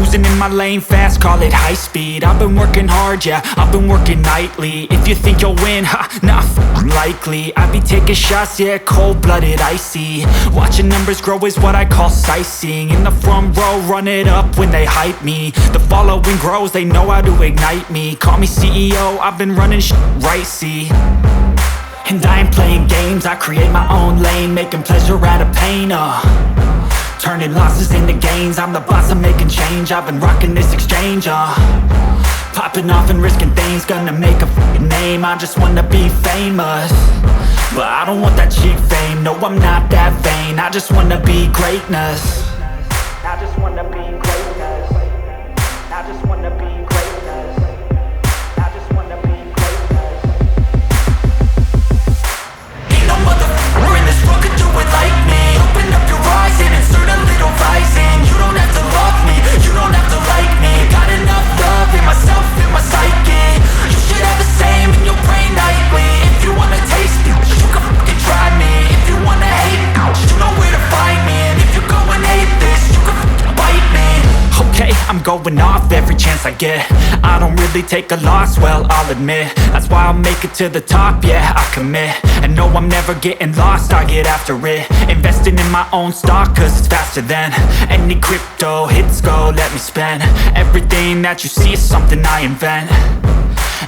cruising in my lane fast, call it high speed. I've been working hard, yeah, I've been working nightly. If you think you'll win, not likely. I be taking shots, yeah, cold-blooded, icy. Watching numbers grow is what I call sightseeing. In the front row, run it up when they hype me. The following grows, they know how to ignite me. Call me CEO, I've been running right, see. And I ain't playing games, I create my own lane, making pleasure out of pain, turning losses into gains. I'm the boss, I'm making change. I've been rocking this exchange, popping off and risking things. Gonna make a f***ing name. I just wanna be famous, but I don't want that cheap fame. No, I'm not that vain. I just wanna be greatness. I just wanna be greatness. I just wanna be greatness. I just wanna be greatness. Ain't no motherfucker in this world could do it like me. Open up your eyes and insert a little rising. You don't have to love me, you don't have to like me. Got enough love in myself, in my psyche. You should have the same in your brain nightly. If you wanna taste me, you can fucking try me. If you wanna hate me, you know where to find me. And if you go and hate this, you can fucking bite me. Okay, I'm going off every chance I get. I don't really take a loss, well, I'll admit. That's why I'll make it to the top, yeah, I commit. And no, I'm never getting lost, I get after it. Investing in my own stock, cause it's faster than any crypto hits go, let me spend. Everything that you see is something I invent,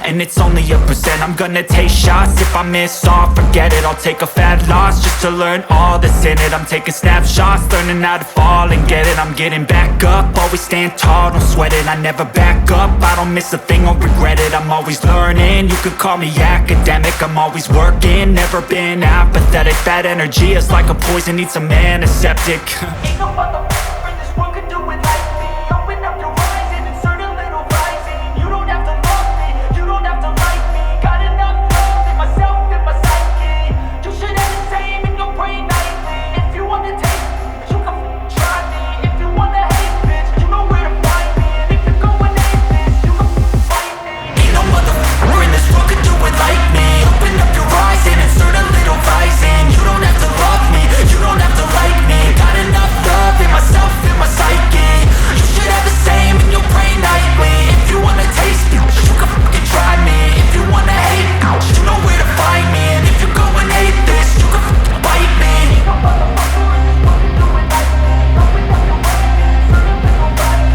and it's only a percent. I'm gonna take shots, if I miss all, forget it. I'll take a fat loss just to learn all that's in it. I'm taking snapshots, learning how to fall and get it. I'm getting back up, always stand tall, don't sweat it. I never back up, I don't miss a thing or regret it. I'm always learning, you could call me academic. I'm always working, never been apathetic. That energy is like a poison, needs some antiseptic. Ain't no motherfucker in this world could do it like me. Open up your eyes and insert a little rising. You don't have to love me, you don't have to like me. Got enough love in myself, in my psyche. You should have the same in your brain nightly. If you wanna taste me, you can try me. If you wanna hate bitch, you know where to find me. And if you go and hate this, you can fight me. Ain't no motherfucker in this world could do it like me. Open up your eyes and insert a little rising. You don't have to love me, you don't have to like me. Got enough love in myself, in my psyche. You should have the same in your brain nightly. If you wanna taste me, you can fucking try me. If you wanna hate me, you know where to find me. And if you go and hate this, you can fucking bite me. Ain't no motherfucker in this world can do it like me. Open up your eyes and insert a little rising. I love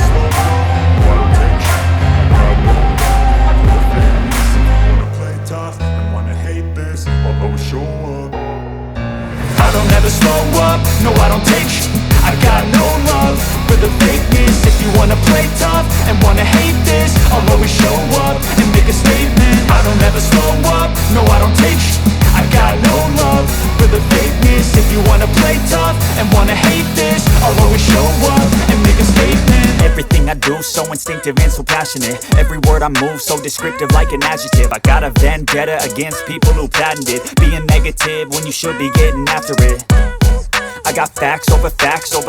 slow mo, wanna take shit. I won't go, I will finish. Wanna play tough and wanna hate this, I'll always show up. I don't ever slow up, no I don't take shit. I got no love for the fakeness. If you wanna play tough and wanna hate this, I'll always show up and make a statement. I don't ever slow up, no I don't take shit. I got no love for the fakeness. If you wanna play tough and wanna hate this, I'll always show up and make a statement. Everything I do so instinctive and so passionate. Every word I move so descriptive like an adjective. I got a vendetta against people who patented being negative when you should be getting after it. I got facts over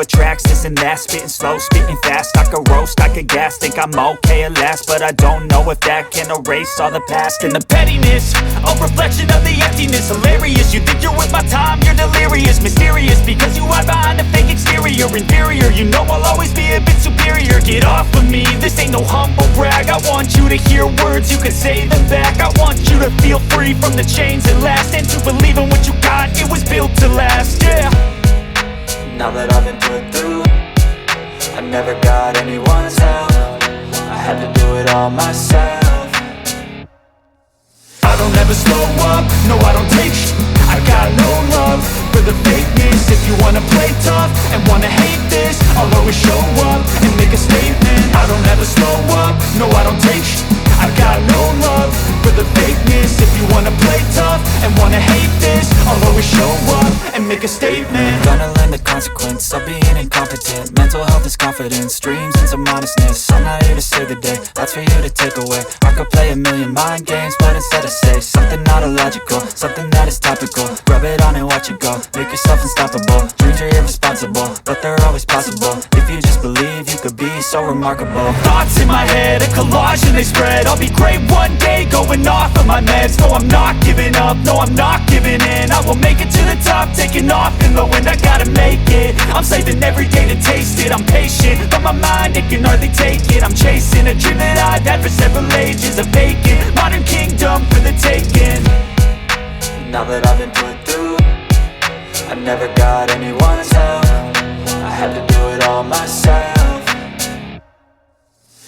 tracks, this and that. Spitting slow, spitting fast. I could roast, I could gas. Think I'm okay at last, but I don't know if that can erase all the past. And the pettiness, a reflection of the emptiness. Hilarious, you think you're with my time, you're delirious. Mysterious, because you hide behind a fake exterior. Inferior, you know I'll always be a bit superior. Get off of me, this ain't no humble brag. I want you to hear words, you can say them back. I want you to feel free from the chains that last, and to believe in what you got, it was built to last, yeah. Now that I've been put through, I never got anyone's help. I had to do it all myself. I don't ever slow up, no I don't take shit. I got no love for the fakeness. If you wanna play tough and wanna hate this, I'll always show up and make a statement. I don't ever slow up, no I don't take shit. I got no love for the fakeness. If you wanna play tough and wanna hate this, I'll always show up and make a statement. Gonna learn the consequence of being incompetent. Mental health is confidence, dreams and some honestness. I'm not here to save the day, that's for you to take away. I could play a million mind games, but instead I say something not illogical, something that is topical. Rub it on and watch it go, make yourself unstoppable. Dreams are irresponsible, but they're always possible. If you just believe, you could be so remarkable. Thoughts in my head, a collage and they spread. I'll be great one day, going off of my meds. No, I'm not giving up, no, I'm not giving in. I will make it to the top, taking off in the wind. I gotta make it, I'm saving every day to taste it. I'm patient. patient, but my mind, it can hardly take it. I'm chasing a dream that I've had for several ages, a vacant modern kingdom for the taking. Now that I've been put through, I never got anyone's help. I had to do it all myself.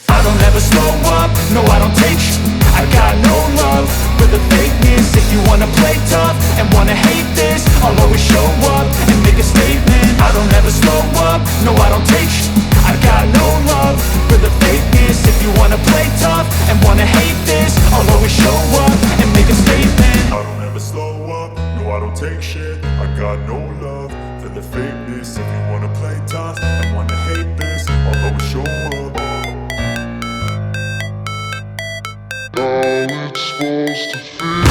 I don't ever slow up, no I don't take sh**. I got no love for the fakeness. If you wanna play tough and wanna hate this, I'll always show up and make a statement. I don't ever slow up, no I don't take sh**. I got no love for the fakeness. If you wanna play tough and wanna hate this, I'll always show up and make a statement. I don't ever slow up, no I don't take shit. I got no love for the fakeness. If you wanna play tough and wanna hate this, I'll always show up. How it's supposed to feel.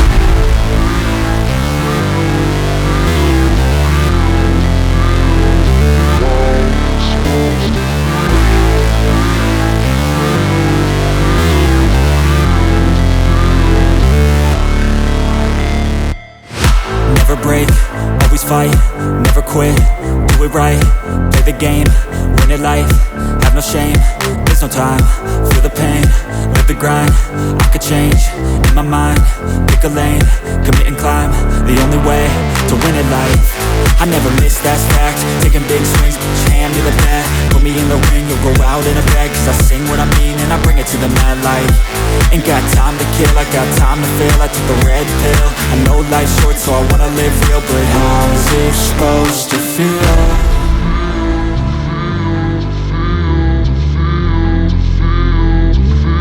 Never break, always fight, never quit, do it right, play the game, win it life, have no shame, there's no time, feel the pain, live the grind, I could change, in my mind, pick a lane, commit and climb, the only way to win it life. I never miss, that's fact, taking big swings, hand me the bat, put me in the ring, you'll go out in a bag, cause I sing what I mean and I bring it to the mad light. Ain't got time to kill, I got time to feel, I took the red pill, I know life's short so I wanna live real, but how's it supposed to feel?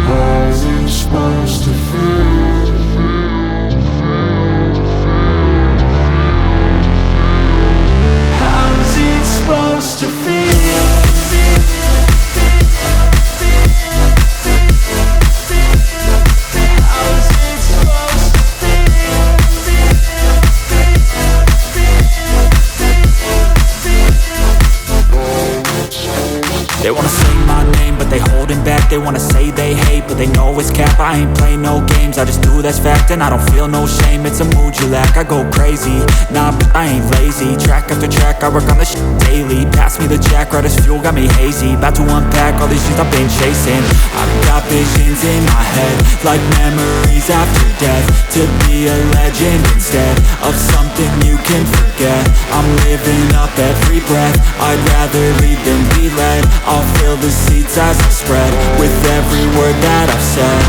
How's it supposed to feel? How's it supposed to feel? They wanna say my name, but they holding back. They wanna say they hate, but they know it's cap. I ain't play no games, I just do that's fact. And I don't feel no shame, it's a mood you lack. I go crazy, nah, but I ain't lazy. Track after track, I work on this shit daily. Pass me the jack, right as fuel, got me hazy. About to unpack all these things I've been chasing. I've got visions in my head, like memories after death. To be a legend instead of something you can forget. I'm living up every breath, I'd rather lead than be led. I'll fill the seats as I spread with every word that I've said.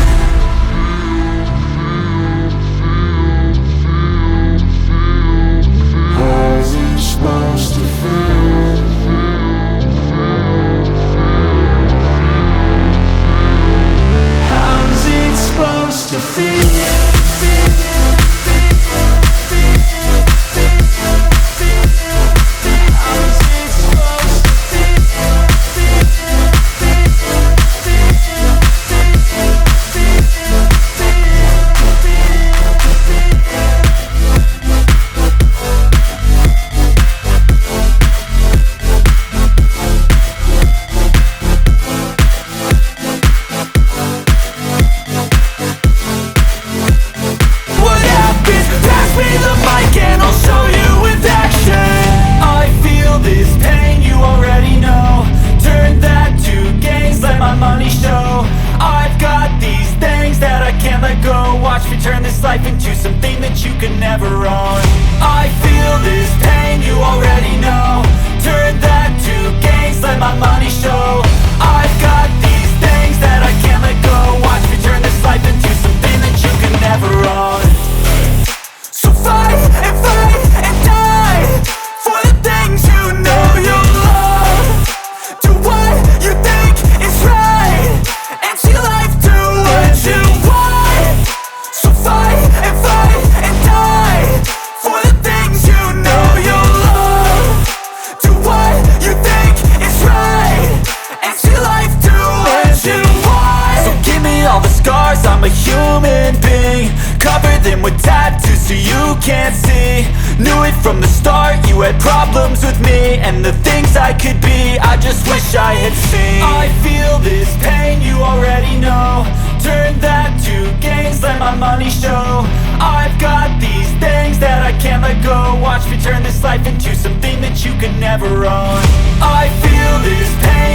How's it supposed to feel? How's it supposed to feel? Turn this life into something that you can never own. I feel this pain, you already know. Turn that to gains, let my money show. I've got these things that I can't let go. Watch me turn this life into something that you can never own. So fight and die for the things you know you love. Do what you think is right and see life do what you want. Fight and die for the things you know you love. Do what you think is right and see life do what you want. So give me all the scars, I'm a human being. Cover them with tattoos so you can't see. Knew it from the start, you had problems with me and the things I could be, I just wish I had seen. I feel this pain, you already know. Turn that to gains, let my money show. I've got these things that I can't let go. Watch me turn this life into something that you can never own. I feel this pain.